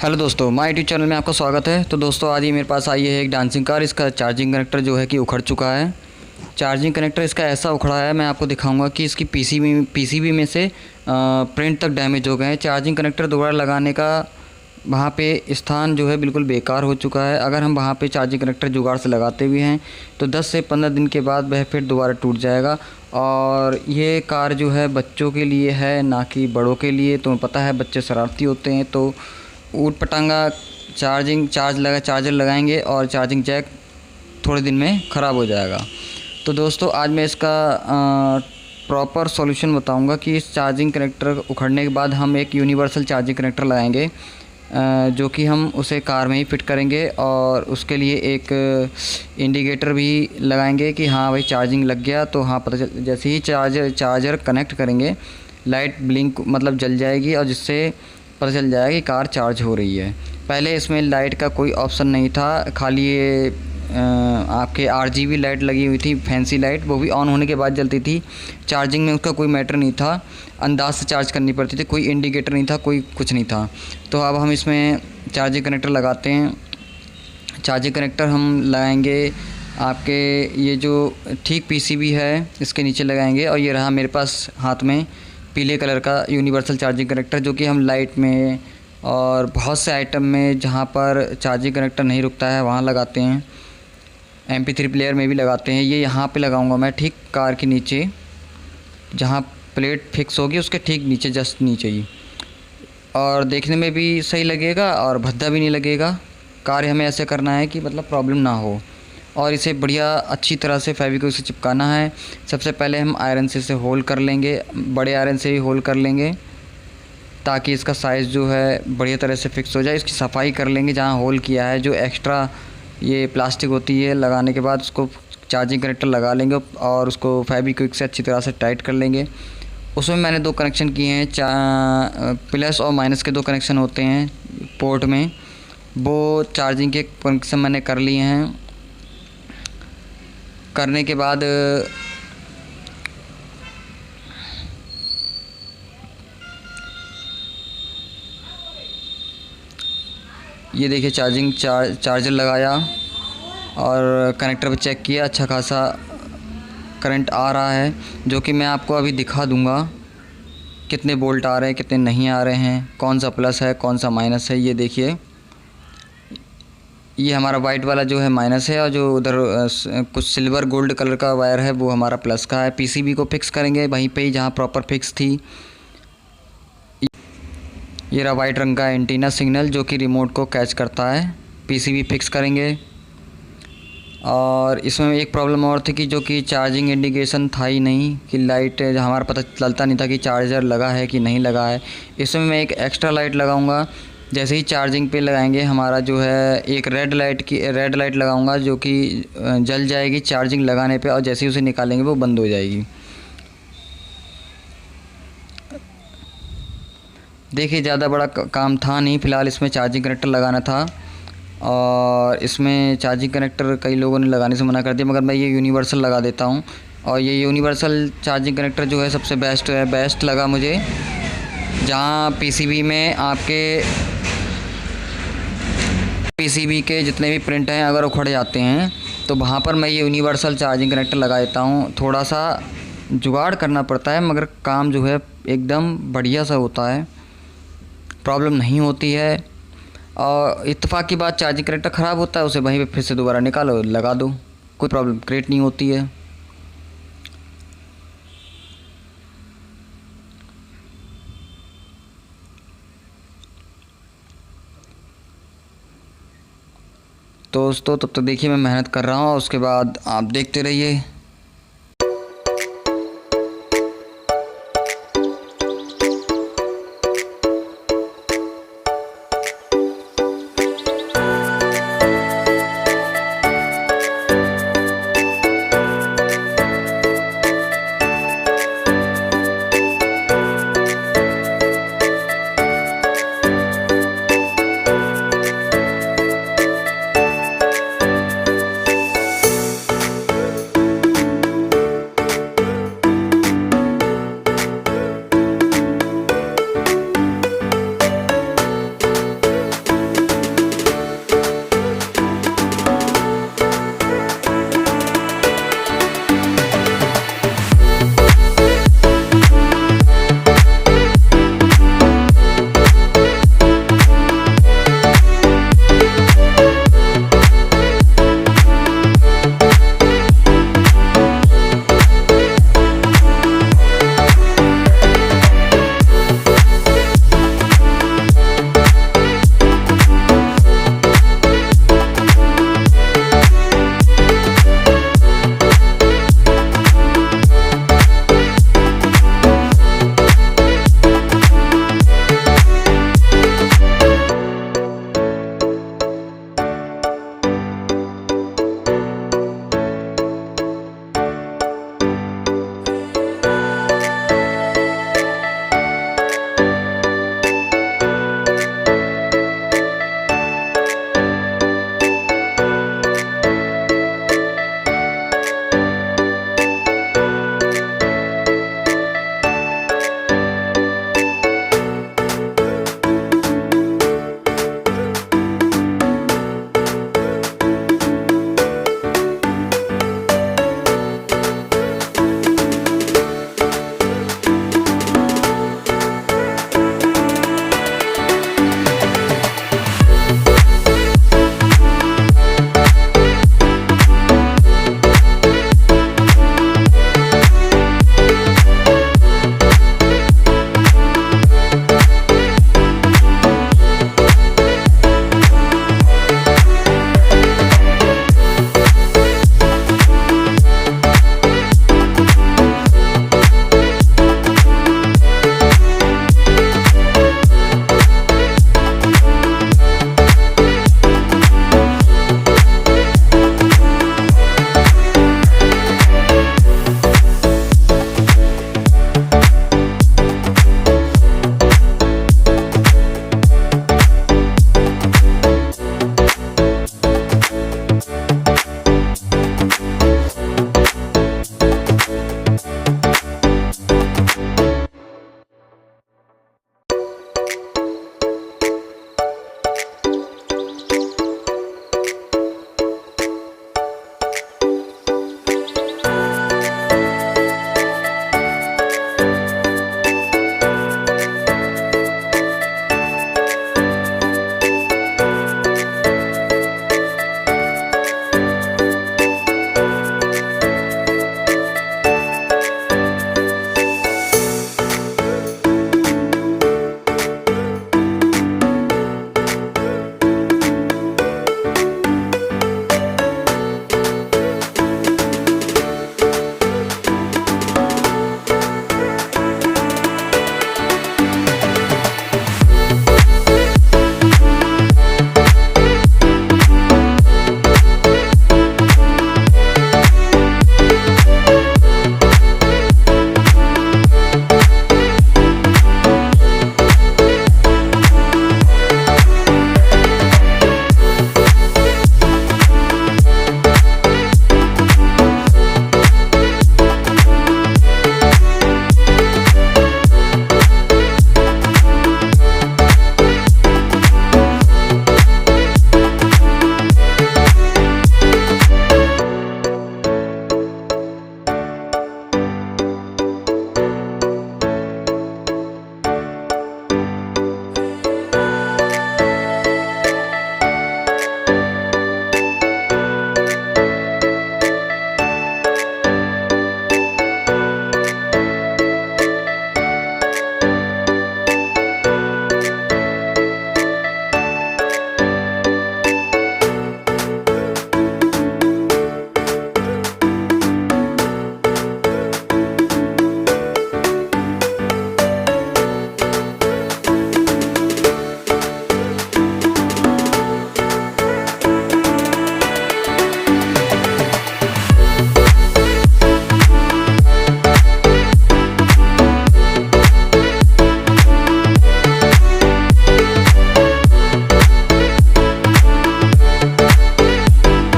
Hello दोस्तों, my YouTube channel में आपका स्वागत है। तो दोस्तों आज ये मेरे पास आई है एक डांसिंग कार। इसका चार्जिंग कनेक्टर जो है कि उखड़ चुका है। चार्जिंग कनेक्टर इसका ऐसा उखड़ा है, मैं आपको दिखाऊंगा कि इसकी पीसीबी में से प्रिंट तक डैमेज हो गए हैं। चार्जिंग कनेक्टर दोबारा लगाने का वहाँ पे स्थान जो है बिल्कुल बेकार हो चुका है। अगर हम वहाँ पे चार्जिंग कनेक्टर जुगाड़ से लगाते भी हैं तो 10 से 15 दिन के बाद वह फिर दोबारा टूट जाएगा। और ये कार जो है बच्चों के लिए है, ना कि बड़ों के लिए। तो पता है बच्चे शरारती होते हैं, तो ऊट पटांगा चार्जर लगाएंगे और चार्जिंग जैक थोड़े दिन में ख़राब हो जाएगा। तो दोस्तों आज मैं इसका प्रॉपर सॉल्यूशन बताऊंगा कि इस चार्जिंग कनेक्टर उखड़ने के बाद हम एक यूनिवर्सल चार्जिंग कनेक्टर लगाएंगे, जो कि हम उसे कार में ही फिट करेंगे। और उसके लिए एक इंडिकेटर भी लगाएंगे कि हाँ भाई चार्जिंग लग गया। तो हाँ पता चल, जैसे ही चार्जर कनेक्ट करेंगे लाइट ब्लिंक मतलब जल जाएगी, और जिससे पता चल जाएगा कि कार चार्ज हो रही है। पहले इसमें लाइट का कोई ऑप्शन नहीं था, खाली ये आपके RGB लाइट लगी हुई थी, फैंसी लाइट, वो भी ऑन होने के बाद जलती थी। चार्जिंग में उसका कोई मैटर नहीं था, अंदाज से चार्ज करनी पड़ती थी, कोई इंडिकेटर नहीं था, कोई कुछ नहीं था। तो अब हम इसमें चार्जिंग कनेक्टर लगाते हैं। चार्जिंग कनेक्टर हम लगाएंगे आपके ये जो ठीक PCB है इसके नीचे लगाएंगे। और ये रहा मेरे पास हाथ में पीले कलर का यूनिवर्सल चार्जिंग कनेक्टर, जो कि हम लाइट में और बहुत से आइटम में जहाँ पर चार्जिंग कनेक्टर नहीं रुकता है वहाँ लगाते हैं। MP3 प्लेयर में भी लगाते हैं। ये यहाँ पे लगाऊंगा मैं ठीक कार के नीचे, जहाँ प्लेट फिक्स होगी उसके ठीक नीचे, जस्ट नीचे ही। और देखने में भी सही लगेगा और भद्दा भी नहीं लगेगा। कार हमें ऐसे करना है कि मतलब प्रॉब्लम ना हो। और इसे बढ़िया अच्छी तरह से फेविक्विक से चिपकाना है। सबसे पहले हम आयरन से इसे होल कर लेंगे, बड़े आयरन से भी होल कर लेंगे, ताकि इसका साइज़ जो है बढ़िया तरह से फिक्स हो जाए। इसकी सफाई कर लेंगे जहाँ होल किया है, जो एक्स्ट्रा ये प्लास्टिक होती है लगाने के बाद उसको चार्जिंग कनेक्टर लगा लेंगे और उसको फेविक्विक से अच्छी तरह से टाइट कर लेंगे। उसमें मैंने 2 कनेक्शन किए हैं, प्लस और माइनस के 2 कनेक्शन होते हैं पोर्ट में, वो चार्जिंग के कनेक्शन मैंने कर लिए हैं। करने के बाद ये देखिए चार्जर लगाया और कनेक्टर पे चेक किया, अच्छा खासा करंट आ रहा है, जो कि मैं आपको अभी दिखा दूंगा कितने बोल्ट आ रहे हैं, कितने नहीं आ रहे हैं, कौन सा प्लस है कौन सा माइनस है। ये देखिए, ये हमारा वाइट वाला जो है माइनस है, और जो उधर कुछ सिल्वर गोल्ड कलर का वायर है वो हमारा प्लस का है। PCB को फिक्स करेंगे वहीं पे ही जहाँ प्रॉपर फिक्स थी। ये रहा वाइट रंग का एंटीना सिग्नल, जो कि रिमोट को कैच करता है। PCB फिक्स करेंगे। और इसमें एक प्रॉब्लम और थी कि जो कि चार्जिंग इंडिकेशन था ही नहीं, कि लाइट हमारा पता चलता नहीं था कि चार्जर लगा है कि नहीं लगा है। इसमें मैं एक एक्स्ट्रा लाइट लगाऊंगा। जैसे ही चार्जिंग पे लगाएंगे हमारा जो है एक रेड लाइट लगाऊंगा, जो कि जल जाएगी चार्जिंग लगाने पे, और जैसे ही उसे निकालेंगे वो बंद हो जाएगी। देखिए ज़्यादा बड़ा काम था नहीं, फ़िलहाल इसमें चार्जिंग कनेक्टर लगाना था। और इसमें चार्जिंग कनेक्टर कई लोगों ने लगाने से मना कर दिया, मगर मैं ये यूनिवर्सल लगा देता हूँ। और ये यूनिवर्सल चार्जिंग कनेक्टर जो है सबसे बेस्ट लगा मुझे। जहाँ PCB में आपके PCB के जितने भी प्रिंट हैं अगर उखड़ जाते हैं तो वहाँ पर मैं ये यूनिवर्सल चार्जिंग कनेक्टर लगा देता हूँ। थोड़ा सा जुगाड़ करना पड़ता है, मगर काम जो है एकदम बढ़िया सा होता है, प्रॉब्लम नहीं होती है। और इत्तेफाक की बात, चार्जिंग कनेक्टर ख़राब होता है उसे वहीं पे फिर से दोबारा निकालो, लगा दो, कोई प्रॉब्लम क्रिएट नहीं होती है। दोस्तों तब तक देखिए मैं मेहनत कर रहा हूँ, और उसके बाद आप देखते रहिए।